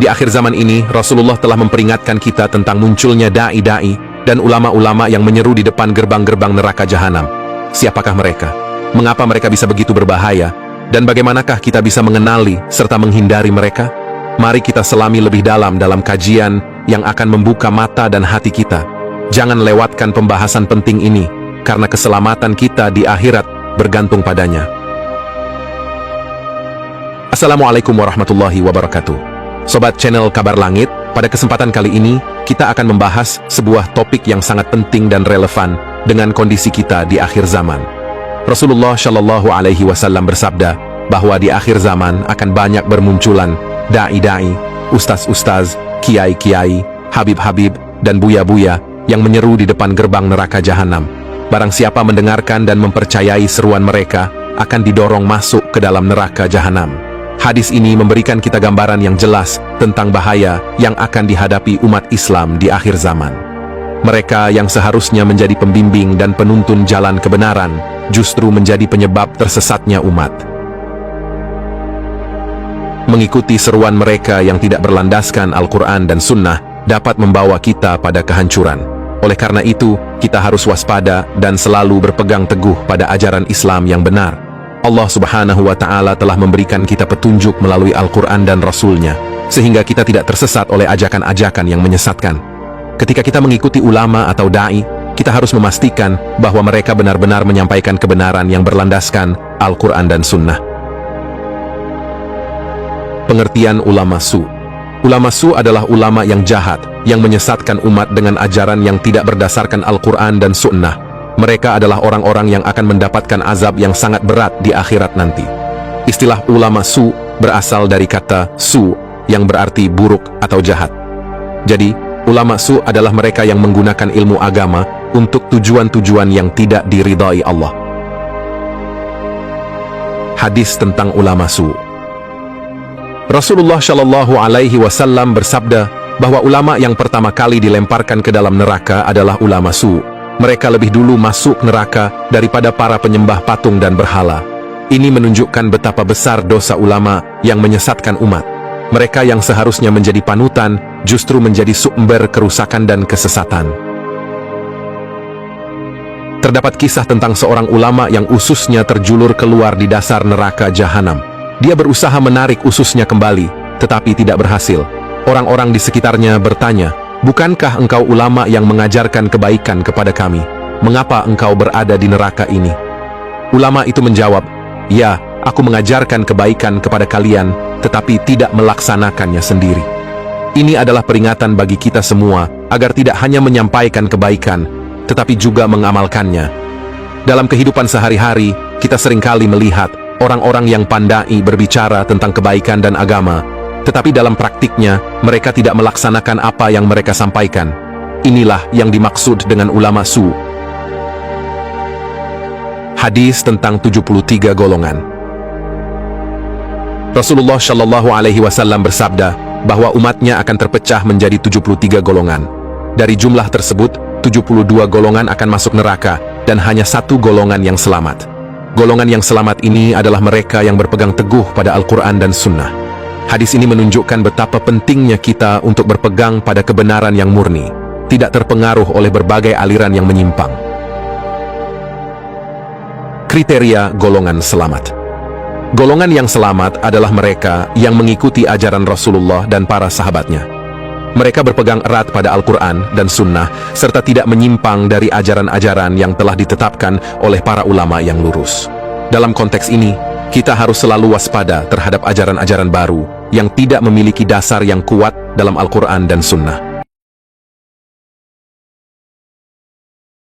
Di akhir zaman ini, Rasulullah telah memperingatkan kita tentang munculnya da'i-da'i dan ulama-ulama yang menyeru di depan gerbang-gerbang neraka jahanam. Siapakah mereka? Mengapa mereka bisa begitu berbahaya? Dan bagaimanakah kita bisa mengenali serta menghindari mereka? Mari kita selami lebih dalam kajian yang akan membuka mata dan hati kita. Jangan lewatkan pembahasan penting ini, karena keselamatan kita di akhirat bergantung padanya. Assalamualaikum warahmatullahi wabarakatuh. Sobat channel Kabar Langit, pada kesempatan kali ini, kita akan membahas sebuah topik yang sangat penting dan relevan dengan kondisi kita di akhir zaman. Rasulullah Shallallahu Alaihi Wasallam bersabda bahwa di akhir zaman akan banyak bermunculan da'i-da'i, ustaz-ustaz, kiai-kiai, habib-habib, dan buya-buya yang menyeru di depan gerbang neraka jahanam. Barang siapa mendengarkan dan mempercayai seruan mereka akan didorong masuk ke dalam neraka jahanam. Hadis ini memberikan kita gambaran yang jelas tentang bahaya yang akan dihadapi umat Islam di akhir zaman. Mereka yang seharusnya menjadi pembimbing dan penuntun jalan kebenaran justru menjadi penyebab tersesatnya umat. Mengikuti seruan mereka yang tidak berlandaskan Al-Quran dan Sunnah dapat membawa kita pada kehancuran. Oleh karena itu, kita harus waspada dan selalu berpegang teguh pada ajaran Islam yang benar. Allah Subhanahu wa Ta'ala telah memberikan kita petunjuk melalui Al-Quran dan Rasul-Nya, sehingga kita tidak tersesat oleh ajakan-ajakan yang menyesatkan. Ketika kita mengikuti ulama atau da'i, kita harus memastikan bahwa mereka benar-benar menyampaikan kebenaran yang berlandaskan Al-Quran dan Sunnah. Pengertian ulama su. Ulama su adalah ulama yang jahat, yang menyesatkan umat dengan ajaran yang tidak berdasarkan Al-Quran dan Sunnah. Mereka adalah orang-orang yang akan mendapatkan azab yang sangat berat di akhirat nanti. Istilah ulama su berasal dari kata su, yang berarti buruk atau jahat. Jadi, ulama su adalah mereka yang menggunakan ilmu agama untuk tujuan-tujuan yang tidak diridhai Allah. Hadis tentang ulama su. Rasulullah Shallallahu Alaihi Wasallam bersabda bahwa ulama yang pertama kali dilemparkan ke dalam neraka adalah ulama su. Mereka lebih dulu masuk neraka daripada para penyembah patung dan berhala. Ini menunjukkan betapa besar dosa ulama yang menyesatkan umat. Mereka yang seharusnya menjadi panutan justru menjadi sumber kerusakan dan kesesatan. Terdapat kisah tentang seorang ulama yang ususnya terjulur keluar di dasar neraka jahanam. Dia berusaha menarik ususnya kembali, tetapi tidak berhasil. Orang-orang di sekitarnya bertanya, "Bukankah engkau ulama yang mengajarkan kebaikan kepada kami? Mengapa engkau berada di neraka ini?" Ulama itu menjawab, "Ya, aku mengajarkan kebaikan kepada kalian, tetapi tidak melaksanakannya sendiri." Ini adalah peringatan bagi kita semua, agar tidak hanya menyampaikan kebaikan, tetapi juga mengamalkannya. Dalam kehidupan sehari-hari, kita seringkali melihat orang-orang yang pandai berbicara tentang kebaikan dan agama, tetapi dalam praktiknya, mereka tidak melaksanakan apa yang mereka sampaikan. Inilah yang dimaksud dengan ulama su. Hadis tentang 73 golongan. Rasulullah Shallallahu Alaihi Wasallam bersabda bahwa umatnya akan terpecah menjadi 73 golongan. Dari jumlah tersebut, 72 golongan akan masuk neraka, dan hanya satu golongan yang selamat. Golongan yang selamat ini adalah mereka yang berpegang teguh pada Al-Quran dan Sunnah. Hadis ini menunjukkan betapa pentingnya kita untuk berpegang pada kebenaran yang murni, tidak terpengaruh oleh berbagai aliran yang menyimpang. Kriteria golongan selamat. Golongan yang selamat adalah mereka yang mengikuti ajaran Rasulullah dan para sahabatnya. Mereka berpegang erat pada Al-Quran dan Sunnah, serta tidak menyimpang dari ajaran-ajaran yang telah ditetapkan oleh para ulama yang lurus. Dalam konteks ini, kita harus selalu waspada terhadap ajaran-ajaran baru yang tidak memiliki dasar yang kuat dalam Al-Quran dan Sunnah.